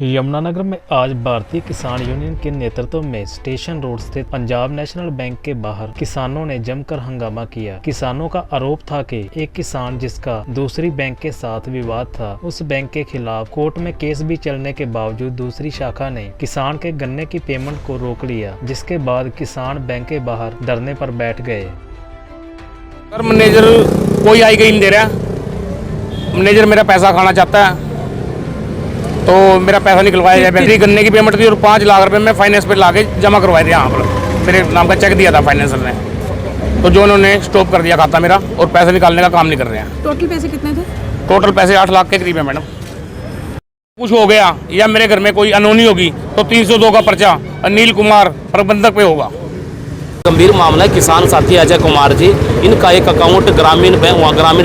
यमुनानगर में आज भारतीय किसान यूनियन के नेतृत्व में स्टेशन रोड स्थित पंजाब नेशनल बैंक के बाहर किसानों ने जमकर हंगामा किया। किसानों का आरोप था कि एक किसान जिसका दूसरी बैंक के साथ विवाद था, उस बैंक के खिलाफ कोर्ट में केस भी चलने के बावजूद दूसरी शाखा ने किसान के गन्ने की पेमेंट को रोक लिया, जिसके बाद किसान बैंक के बाहर धरने पर बैठ गए। मैनेजर कोई आई गई नहीं दे रहा। मैनेजर मेरा पैसा खाना चाहता है तो मेरा पैसा निकलवाया जाए। मेरी गन्ने की पेमेंट थी और 5 लाख रुपए मैं फाइनेंस पे लाके जमा करवाए थे। यहाँ पर मेरे नाम का चेक दिया था फाइनेंसर ने, तो जो उन्होंने स्टॉप कर दिया खाता मेरा और पैसे निकालने का काम नहीं कर रहे हैं। टोटल पैसे कितने थे? टोटल पैसे 8 लाख के करीब है मैडम। कुछ हो गया या मेरे घर में कोई अनहोनी होगी तो 302 का पर्चा अनिल कुमार प्रबंधक पे होगा। गंभीर मामला है। किसान साथी अजय कुमार जी, इनका एक अकाउंट ग्रामीण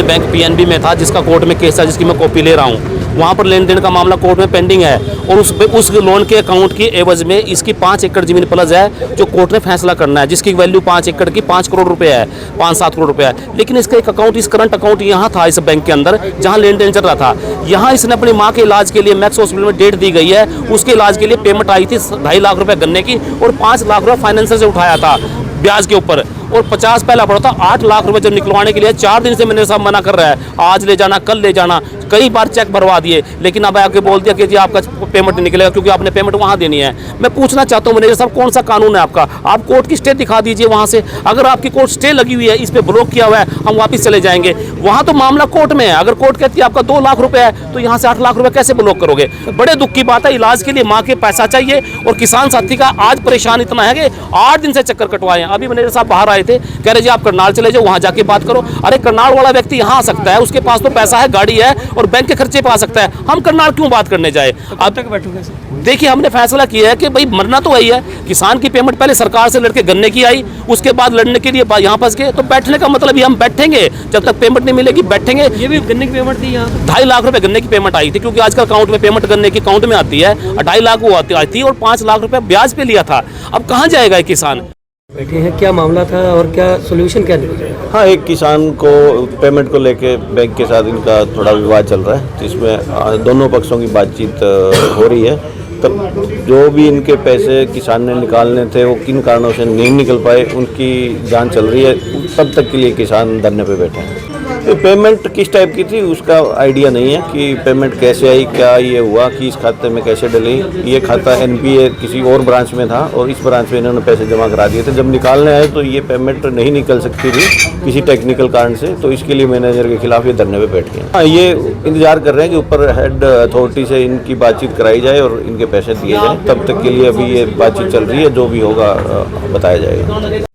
बैंक पीएनबी में था, जिसका कोर्ट में केस है, जिसकी मैं कॉपी ले रहा हूँ। वहाँ पर लेन देन का मामला कोर्ट में पेंडिंग है और उस लोन के अकाउंट की एवज में इसकी 5 एकड़ जमीन प्लस है, जो कोर्ट ने फैसला करना है, जिसकी वैल्यू 5 एकड़ की 5 करोड़ रुपए है, 5-7 करोड़ रुपए है। लेकिन इसका एक अकाउंट, इस करंट अकाउंट यहाँ था इस बैंक के अंदर, जहाँ लेन देन चल रहा था। यहाँ इसने अपनी माँ के इलाज के लिए मैक्स हॉस्पिटल में डेट दी गई है, उसके इलाज के लिए पेमेंट आई थी 2.5 लाख रुपए गन्ने की और 5 लाख रुपए फाइनेंसर से उठाया था ब्याज के ऊपर, और 50 पहला पड़ा था। 8 लाख रुपए जब निकलवाने के लिए 4 दिन से मैंने साहब मना कर रहा है, आज ले जाना, कल ले जाना, कई बार चेक भरवा दिए, लेकिन अब आके बोल दिया कि जी आपका पेमेंट नहीं निकलेगा क्योंकि आपने पेमेंट वहाँ देनी है। मैं पूछना चाहता हूँ मैनेजर साहब, कौन सा कानून है आपका? आप कोर्ट की स्टे दिखा दीजिए वहाँ से। अगर आपकी कोर्ट स्टे लगी हुई है, इस पर ब्लॉक किया हुआ है, हम वापस चले जाएंगे। वहाँ तो मामला कोर्ट में है। अगर कोर्ट कहती है आपका 2 लाख रुपए है तो यहाँ से 8 लाख रुपए कैसे ब्लॉक करोगे? बड़े दुख की बात है। इलाज के लिए माँ के पैसा चाहिए और किसान साथी का आज परेशान इतना है कि 8 दिन से चक्कर कटवाए हैं। अभी मैनेजर साहब बाहर आए थे, कह रहे जी आप करनाल चले जाओ, वहां जाके बात करो। अरे करनाल वाला व्यक्ति यहाँ आ सकता है, उसके पास तो पैसा है, गाड़ी है और बैंक के खर्चे पे आ सकता है। हम करनाल क्यों बात करने जाए? अब तक बैठोगे? देखिए, हमने फैसला किया है कि भाई मरना तो वही है। किसान की पेमेंट पहले सरकार से लड़के गन्ने की आई, उसके बाद लड़ने के लिए यहाँ फंस गए, तो बैठने का मतलब ही हम बैठेंगे जब तक पेमेंट नहीं मिलेगी, बैठेंगे। ये भी गन्ने की पेमेंट थी, यहाँ 2.5 लाख रुपए गन्ने की पेमेंट आई थी, क्योंकि आजकल अकाउंट में पेमेंट गन्ने की अकाउंट में आती है। 2.5 लाख वो आई थी और 5 लाख रुपए ब्याज पे लिया था। अब कहाँ जाएगा किसान? बैठे हैं, क्या मामला था और क्या सोल्यूशन क्या निकला? हाँ, एक किसान को पेमेंट को लेके बैंक के साथ इनका थोड़ा विवाद चल रहा है, जिसमें दोनों पक्षों की बातचीत हो रही है। तब जो भी इनके पैसे किसान ने निकालने थे वो किन कारणों से नहीं निकल पाए, उनकी जांच चल रही है। तब तक के लिए किसान धरने पे बैठे हैं। तो पेमेंट किस टाइप की थी उसका आइडिया नहीं है कि पेमेंट कैसे आई, क्या ये हुआ कि इस खाते में कैसे डली। ये खाता एनपीए किसी और ब्रांच में था और इस ब्रांच में इन्होंने पैसे जमा करा दिए थे। जब निकालने आए तो ये पेमेंट नहीं निकल सकती थी किसी टेक्निकल कारण से, तो इसके लिए मैनेजर के खिलाफ ये धरने पे बैठ गए। हाँ, ये इंतजार कर रहे हैं कि ऊपर हेड अथॉरिटी से इनकी बातचीत कराई जाए और इनके पैसे दिए जाए। तब तक के लिए अभी ये बातचीत चल रही है, जो भी होगा बताया जाएगा।